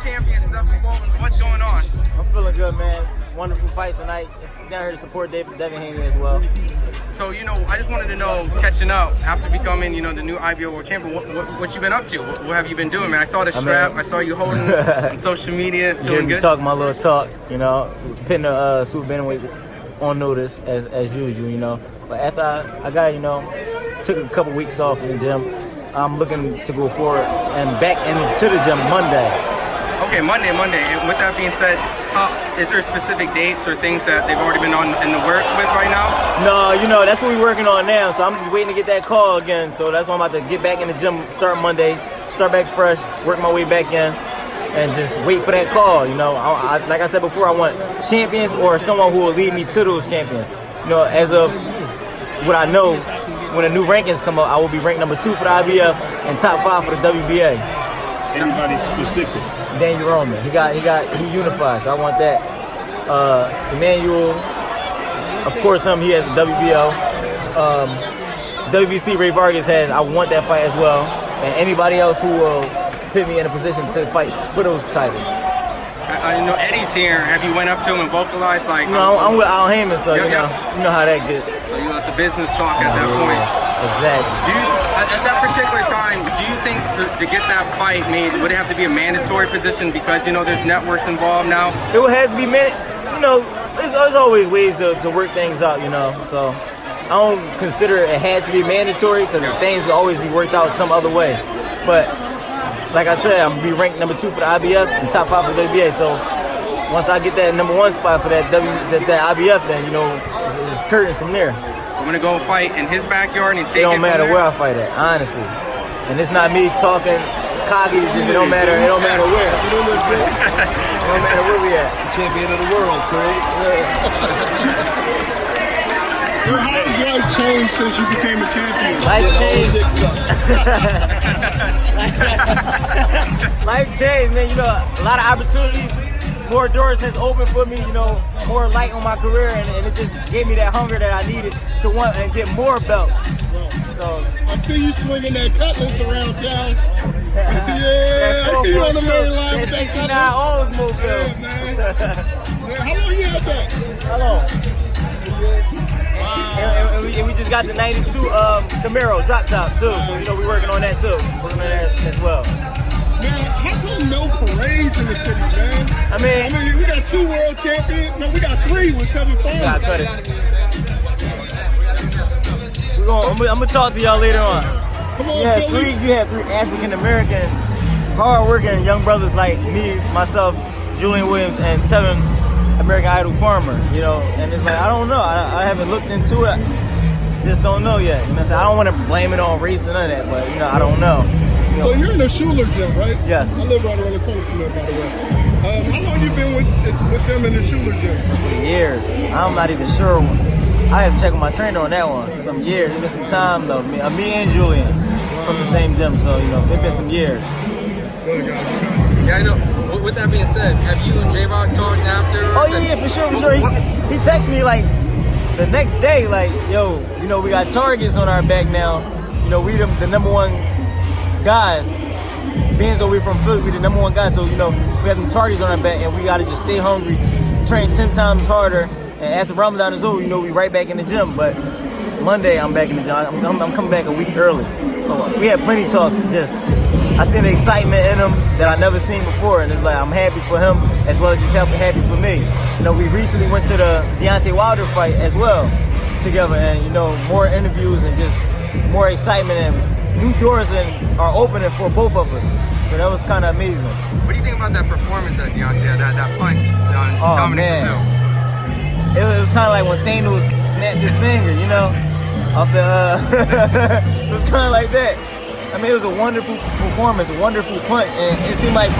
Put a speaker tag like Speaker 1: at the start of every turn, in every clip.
Speaker 1: champion stuff involving what's going on?
Speaker 2: I'm feeling good, man. Wonderful fight tonight. Down here to support Dazn as well.
Speaker 1: So, I just wanted to know, catching up after becoming, the new IBO World Champion, what you been up to? What have you been doing, man? I saw the strap. I saw you holding it on social media. Feeling good?
Speaker 2: Talking my little talk, putting the super bantamweight on notice as usual, But after I got, took a couple weeks off in the gym, I'm looking to go forward and back into the gym Monday.
Speaker 1: Okay, Monday. And with that being said, is there specific dates or things that they've already been in the works with right now?
Speaker 2: No, that's what we're working on now. So I'm just waiting to get that call again. So that's why I'm about to get back in the gym, start Monday, start back fresh, work my way back in, and just wait for that call. Like I said before, I want champions or someone who will lead me to those champions. As of what I know, when the new rankings come up, I will be ranked number 2 for the IBF and top 5 for the WBA.
Speaker 3: Anybody specific?
Speaker 2: Daniel Roman. He unified, so I want that. Emmanuel, of course, he has the WBO. WBC Ray Vargas has. I want that fight as well. And anybody else who will put me in a position to fight for those titles.
Speaker 1: I know Eddie's here. Have you went up to him and vocalized like?
Speaker 2: No, I'm with Al Heyman, so you know how that gets.
Speaker 1: So you let the business talk at that point.
Speaker 2: Exactly.
Speaker 1: At that particular time, do you think to get that fight made, would it have to be a mandatory position because there's networks involved now?
Speaker 2: It would have to be there's always ways to work things out, So I don't consider it has to be mandatory because things will always be worked out some other way. But like I said, I'm gonna be ranked number 2 for the IBF and top 5 for the WBA. So once I get that number 1 spot for that IBF, then it's curtains from there.
Speaker 1: I'm gonna go fight in his backyard and take it.
Speaker 2: It don't matter where I fight at, honestly. And it's not me talking cocky. It's just it don't matter. It don't matter where. It don't matter where we at.
Speaker 4: The champion of the world, Craig.
Speaker 3: How has life changed since you became a champion?
Speaker 2: Life changed. Life changed, man. A lot of opportunities. More doors has opened for me, more light on my career, and it just gave me that hunger that I needed to want and get more belts. So
Speaker 3: I see you swinging that cutlass around town. Yeah, I see you on the main line with that cutlass.
Speaker 2: Oldsmobile.
Speaker 3: Yeah, man. How long you had that?
Speaker 2: How long? Wow. And we just got the 92 Camaro drop top too, so we're working on that too. Working on that as well.
Speaker 3: Man, how come no parades in the city, man? I mean, we got 2 world champions. No, we got 3 with Tevin Farmer.
Speaker 2: Nah, cut it. I'm gonna talk to y'all later on.
Speaker 3: Come on,
Speaker 2: you had 3 African American, hard-working young brothers like me, myself, Julian Williams, and Tevin, American Idol Farmer. And it's like I don't know. I haven't looked into it. Just don't know yet. I don't want to blame it on race or none of that, but I don't know.
Speaker 3: So you're in the Schuler gym, right?
Speaker 2: Yes.
Speaker 3: I live right around the corner from there, by the way. How long you been with them in the Schuler gym?
Speaker 2: Some years. I'm not even sure. I have to check with my trainer on that one. Some years. It's been some time though. Me and Julian from the same gym, so it's been some years.
Speaker 1: Yeah, I know. With that being said, have you and J-Rock talked after?
Speaker 2: Oh yeah, for sure. He texted me like the next day, like, yo, we got targets on our back now. We the number 1 guys. Being though we're from Philly, we the number 1 guys, so we have them targets on our back, and we gotta just stay hungry, train 10 times harder. And after Ramadan is over, we right back in the gym. But Monday, I'm back in the gym. I'm coming back a week early. We had plenty of talks. I seen the excitement in him that I never seen before, and it's like I'm happy for him as well as he's happy for me. We recently went to the Deontay Wilder fight as well together, and more interviews and just more excitement and new doors are opening for both of us. So that was kind of amazing.
Speaker 1: What do you think about that performance that Deontay had, that punch on Dominic Brazil?
Speaker 2: It was kind of like when Thanos snapped his finger, off the. It was kind of like that. It was a wonderful performance, a wonderful punch, and it seemed like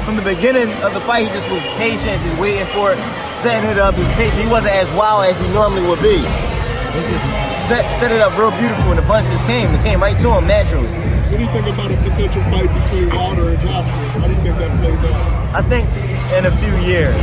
Speaker 2: from the beginning of the fight, he just was patient, just waiting for it, setting it up. He was patient. He wasn't as wild as he normally would be. He just set it up real beautiful, and the punch just came. It came right to him naturally.
Speaker 3: What do you think about a potential fight between Wilder and Joshua? How do you think that plays out?
Speaker 2: I think in a few years.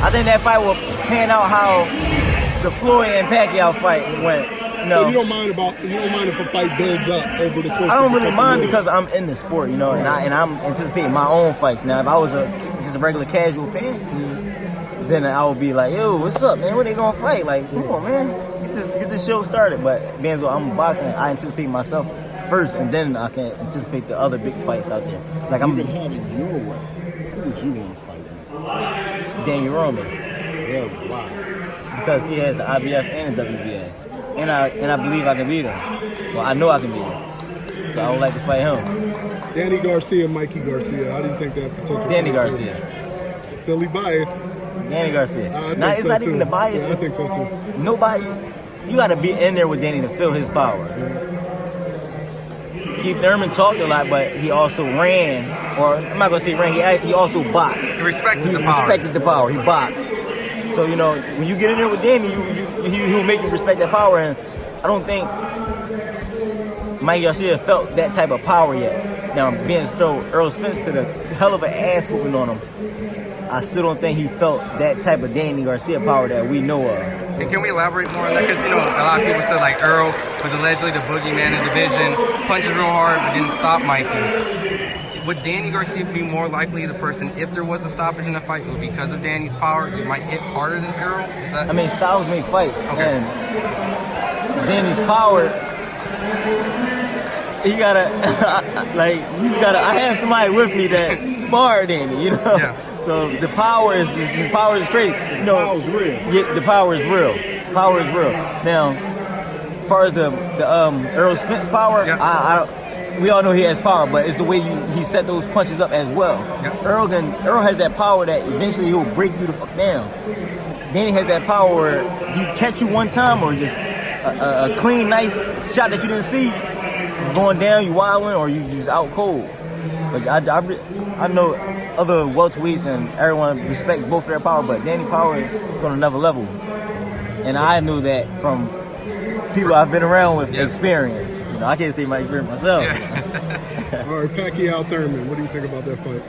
Speaker 2: I think that fight will pan out how the Floyd and Pacquiao fight went. No.
Speaker 3: So you don't mind if a fight builds up over the course.
Speaker 2: I don't
Speaker 3: of
Speaker 2: really mind
Speaker 3: years.
Speaker 2: because I'm in the sport, and I'm anticipating my own fights. Now, if I was just a regular casual fan, then I would be like, yo, what's up, man? When they gonna fight? Like, come on, man, get this show started. But being as though I'm boxing, I anticipate myself first, and then I can anticipate the other big fights out there. Like I'm
Speaker 3: having your way. Who would you want to fight next?
Speaker 2: Danny Roman.
Speaker 3: Yeah, why?
Speaker 2: Because he has the IBF and the WBA, and I believe I can beat him. Well, I know I can beat him, so I would like to fight him.
Speaker 3: Danny Garcia, Mikey Garcia. How do you think that potential?
Speaker 2: Danny Garcia.
Speaker 3: Philly bias.
Speaker 2: Danny Garcia. It's
Speaker 3: so
Speaker 2: not
Speaker 3: too.
Speaker 2: even the bias.
Speaker 3: Yeah, I think so too.
Speaker 2: Nobody. You got to be in there with Danny to feel his power. Keith Thurman talked a lot, but he also ran, or I'm not gonna say ran. He also boxed.
Speaker 1: He respected the power.
Speaker 2: Respected the power. He boxed. So when you get in there with Danny, he'll make you respect that power. And I don't think Mike Garcia felt that type of power yet. Now, being so Errol Spence put a hell of an ass whooping on him, I still don't think he felt that type of Danny Garcia power that we know of.
Speaker 1: And can we elaborate more on that? Because, a lot of people said, like, Errol was allegedly the boogeyman in the division, punches real hard, but didn't stop Mikey. Would Danny Garcia be more likely the person, if there was a stoppage in the fight, it would be because of Danny's power, he might hit harder than Errol? Is that...
Speaker 2: I mean, styles make fights.
Speaker 1: Okay.
Speaker 2: And Danny's power, you gotta, I have somebody with me that sparred Danny,
Speaker 1: Yeah.
Speaker 2: So the power is just, his power is straight.
Speaker 3: Power is real.
Speaker 2: Yeah, the power is real. Power is real. Now, as far as the Errol Spence power,
Speaker 1: yeah.
Speaker 2: We all know he has power, but it's the way he set those punches up as well.
Speaker 1: Yeah.
Speaker 2: Errol has that power that eventually he'll break you the fuck down. Danny has that power where he catch you one time or just a clean, nice shot that you didn't see, you're going down, you wilding, or you just out cold. But I know other welterweights and everyone respect both their power, but Danny power is on another level. And I knew that from people I've been around with experience. I can't say my experience myself.
Speaker 1: Yeah.
Speaker 3: All right, Pacquiao Thurman. What do you think about that fight?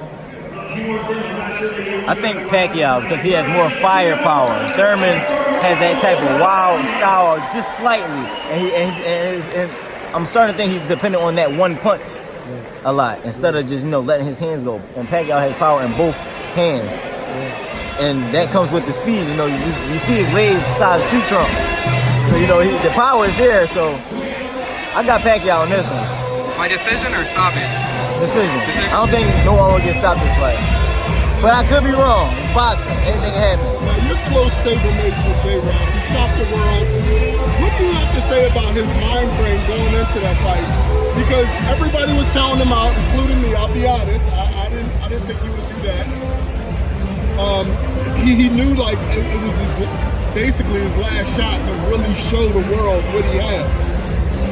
Speaker 2: I think Pacquiao, because he has more firepower. Thurman has that type of wild style, just slightly, and I'm starting to think he's dependent on that one punch a lot instead of just letting his hands go. And Pacquiao has power in both hands, and that comes with the speed. You see his legs the size of tree trunk, so the power is there. So I got Pacquiao on this one.
Speaker 1: By decision or stoppage?
Speaker 2: Decision. I don't think no one will get stopped this fight. But I could be wrong. It's boxing. Anything can happen.
Speaker 3: Now, you're close stablemates with Jaron. He shocked the world. What do you have to say about his mind frame going into that fight? Because everybody was counting him out, including me. I'll be honest. I didn't think he would do that. He knew like it was basically his last shot to really show the world what he had.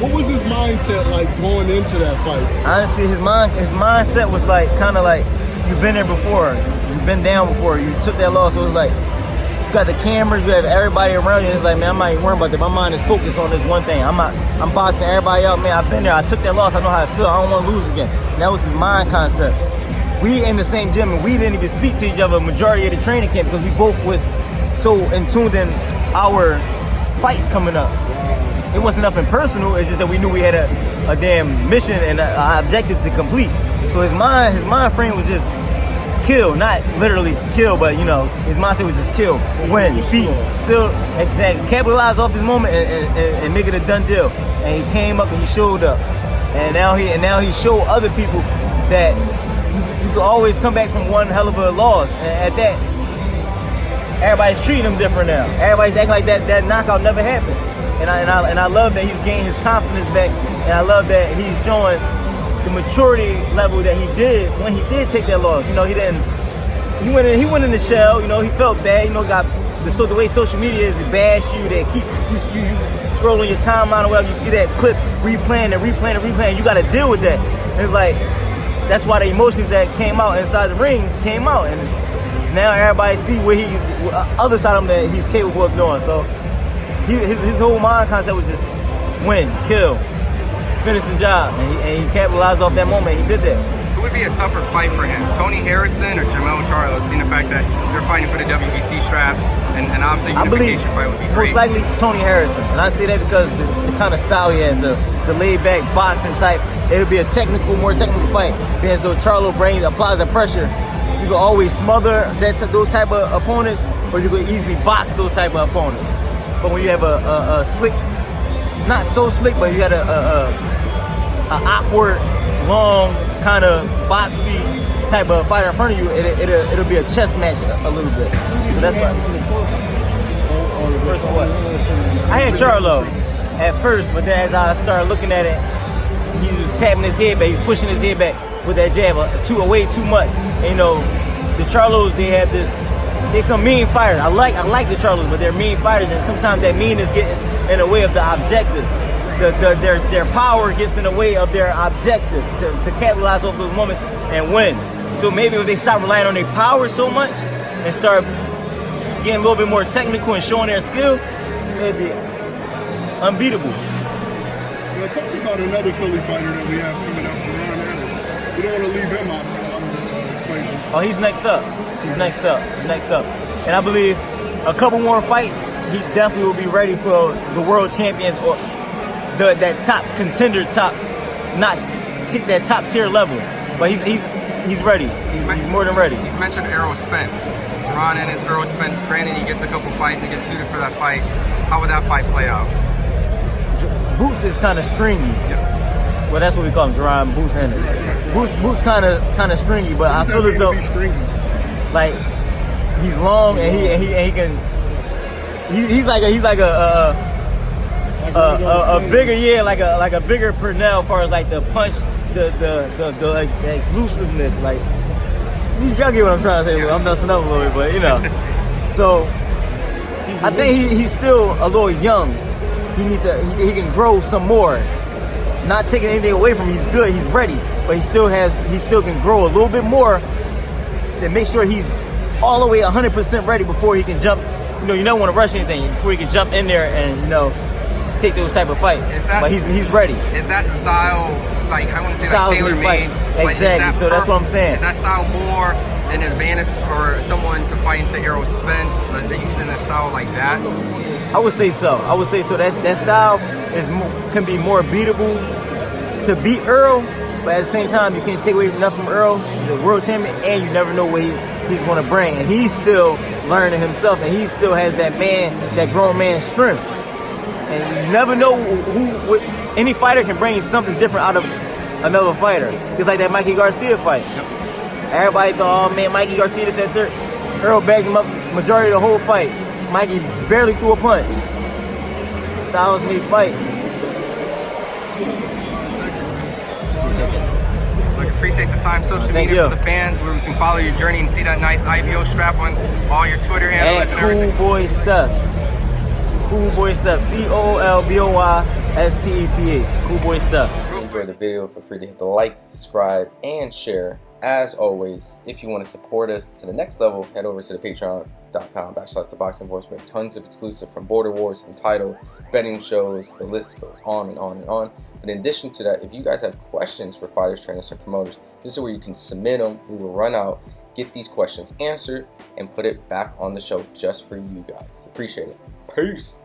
Speaker 3: What was his mindset like going into that fight?
Speaker 2: Honestly, his mindset was like kind of like you've been there before, you've been down before, you took that loss. So it was like you got the cameras, you have everybody around you. And it's like, man, I'm not even worried about that. My mind is focused on this one thing. I'm boxing everybody up, man. I've been there. I took that loss. I know how I feel. I don't want to lose again. And that was his mind concept. We in the same gym and we didn't even speak to each other majority of the training camp because we both was so in tuned in our fights coming up. It wasn't nothing personal. It's just that we knew we had a damn mission and an objective to complete. So his mind frame was just kill, not literally kill, but his mindset was just kill, win, defeat, still exactly capitalize off this moment and make it a done deal. And he came up and he showed up, and now he showed other people that you can always come back from one hell of a loss. And at that, everybody's treating him different now. Everybody's acting like that knockout never happened. And I love that he's gained his confidence back, and I love that he's showing the maturity level that he did when he did take that loss. He went in the shell. He felt bad. Got the way social media is to bash you. They keep you scroll on your timeline or whatever. You see that clip replaying. You got to deal with that. And it's like that's why the emotions that came out inside the ring came out, and now everybody see what other side of him that he's capable of doing. So. His whole mind concept was just win, kill, finish the job, and he capitalized off that moment. He did that.
Speaker 1: who would be a tougher fight for him? Tony Harrison or Jamel Charlo? Seeing the fact that they're fighting for the WBC strap, and obviously a unification fight would be great.
Speaker 2: Most likely Tony Harrison, and I say that because the kind of style he has, the laid back boxing type. It'll be a more technical fight. Because though Charlo applies the pressure, you can always smother those type of opponents, or you can easily box those type of opponents. But when you have a slick, not so slick, but you got a awkward, long, kind of boxy type of fighter in front of you, it'll be a chess match a little bit. So that's like first what? I had Charlo at first, but then as I started looking at it, he was tapping his head back, he was pushing his head back with that jab way too much. And, the Charlos, they some mean fighters. I like the Charlos, but they're mean fighters, and sometimes that meanness gets in the way of the objective. Their power gets in the way of their objective to capitalize off those moments and win. So maybe if they stop relying on their power so much and start getting a little bit more technical and showing their skill, they'd be unbeatable.
Speaker 3: Well, talk about another Philly fighter that we have coming up, Jaron Ennis. We don't want to leave him out of the equation.
Speaker 2: Oh, he's next up. And I believe a couple more fights, he definitely will be ready for the world champions or that top contender, that top tier level. But he's ready. He's more than ready.
Speaker 1: He's mentioned Errol Spence. Jaron Ennis, Errol Spence. Granted, he gets a couple fights and he gets suited for that fight. How would that fight play out?
Speaker 2: Boots is kind of stringy.
Speaker 1: Yep.
Speaker 2: Well, that's what we call him, Jaron Boots Ennis. Boots kind of stringy, but I feel as though like he's long and he can. He's like a bigger like a bigger Purnell as far as like the punch, the exclusiveness. Like, y'all get what I'm trying to say. I'm messing up a little bit, but So I think he's still a little young. He can grow some more. Not taking anything away from him. He's good. He's ready, but he still can grow a little bit more and make sure he's all the way 100% ready before he can jump. You don't want to rush anything before he can jump in there and take those type of fights. But he's ready.
Speaker 1: Is that style, like, I want to say like tailor-made?
Speaker 2: Exactly. So that's what I'm saying.
Speaker 1: Is that style more an advantage for someone to fight into Errol Spence? They're using that style like that?
Speaker 2: I would say so. That style can be more beatable to beat Earl, but at the same time, you can't take away nothing from Earl. He's a world champion, and you never know what he's going to bring. And he's still learning himself, and he still has that grown man strength. And you never know any fighter can bring something different out of another fighter. It's like that Mikey Garcia fight. Everybody thought, oh man, Mikey Garcia this and third. Earl backed him up majority of the whole fight. Mikey barely threw a punch. Styles made fights.
Speaker 1: Look, appreciate the time. Social media for the fans, where we can follow your journey and see that nice IBO strap on all your Twitter handles and everything.
Speaker 2: Cool Boy Stuff. Cool Boy Stuff. COOLBOYSTEPH. Cool Boy Stuff.
Speaker 4: If you enjoyed the video, feel free to hit the like, subscribe, and share. As always, if you want to support us to the next level, head over to the patreon.com/ThaBoxingVoice. We have tons of exclusive from Border Wars, Entitled, betting shows, the list goes on and on and on. But in addition to that, if you guys have questions for fighters, trainers, and promoters, this is where you can submit them. We will run out, get these questions answered, and put it back on the show just for you guys. Appreciate it. Peace.